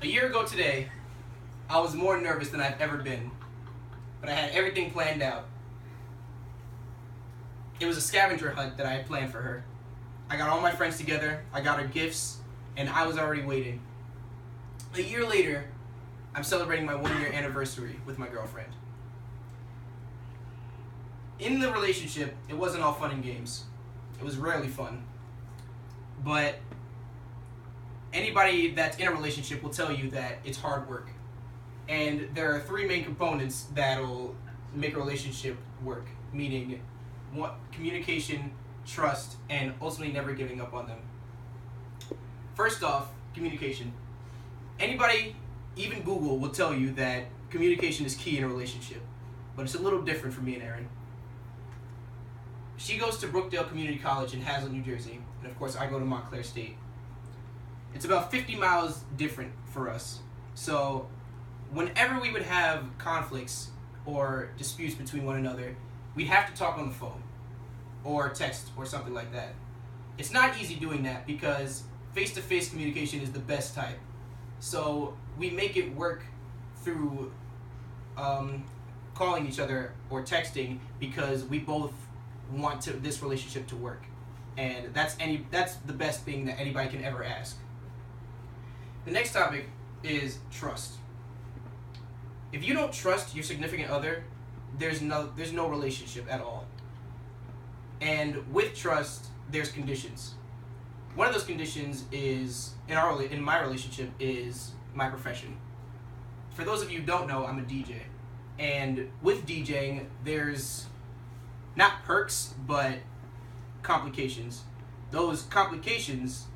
A year ago today, I was more nervous than I've ever been, but I had everything planned out. It was a scavenger hunt that I had planned for her. I got all my friends together, I got her gifts, and I was already waiting. A year later, I'm celebrating my 1-year anniversary with my girlfriend. In the relationship, it wasn't all fun and games. It was rarely fun. But anybody that's in a relationship will tell you that it's hard work. And there are 3 main components that'll make a relationship work, meaning communication, trust, and ultimately never giving up on them. First off, communication. Anybody, even Google, will tell you that communication is key in a relationship, but it's a little different for me and Erin. She goes to Brookdale Community College in Hazlet, New Jersey, and of course I go to Montclair State. It's about 50 miles different for us, so whenever we would have conflicts or disputes between one another, we'd have to talk on the phone or text or something like that. It's not easy doing that because face-to-face communication is the best type. So we make it work through calling each other or texting because we both want this relationship to work. And that's the best thing that anybody can ever ask. The next topic is trust. If you don't trust your significant other, there's no relationship at all. And with trust, there's conditions. One of those conditions is in my relationship is my profession. For those of you who don't know, I'm a DJ. And with DJing, there's not perks, but complications. Those complications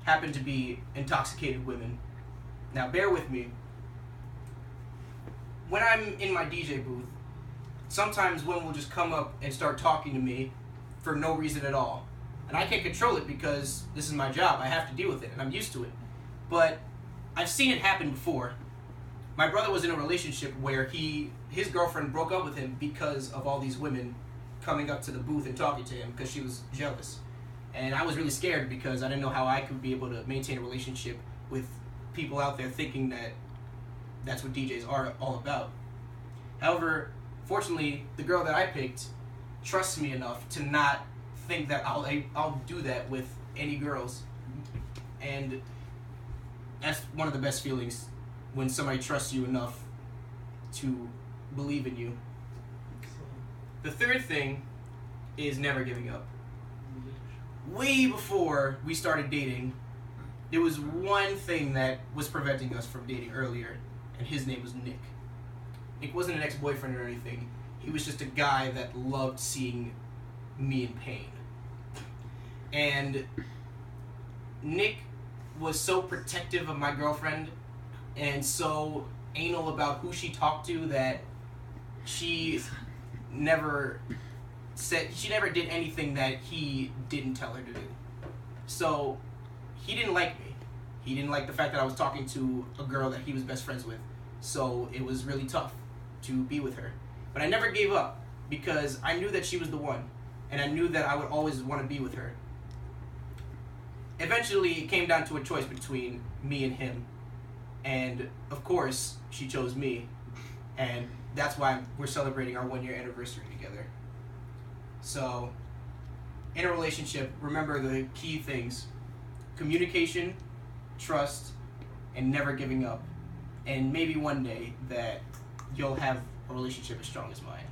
happen to be intoxicated women. Now, bear with me. When I'm in my DJ booth, sometimes women will just come up and start talking to me for no reason at all. And I can't control it because this is my job. I have to deal with it, and I'm used to it. But I've seen it happen before. My brother was in a relationship where his girlfriend broke up with him because of all these women coming up to the booth and talking to him because she was jealous. And I was really scared because I didn't know how I could be able to maintain a relationship with people out there thinking that that's what DJs are all about. However, fortunately, the girl that I picked trusts me enough to not think that I'll do that with any girls. And that's one of the best feelings, when somebody trusts you enough to believe in you. The third thing is never giving up. Way before we started dating, there was one thing that was preventing us from dating earlier, and his name was Nick. Nick wasn't an ex-boyfriend or anything. He was just a guy that loved seeing me in pain. And Nick was so protective of my girlfriend and so anal about who she talked to that she never did anything that he didn't tell her to do. So he didn't like me. He didn't like the fact that I was talking to a girl that he was best friends with. So it was really tough to be with her. But I never gave up because I knew that she was the one, and I knew that I would always want to be with her. Eventually, it came down to a choice between me and him. And of course, she chose me. And that's why we're celebrating our 1-year anniversary together. So, in a relationship, remember the key things: communication, trust, and never giving up. And maybe one day that you'll have a relationship as strong as mine.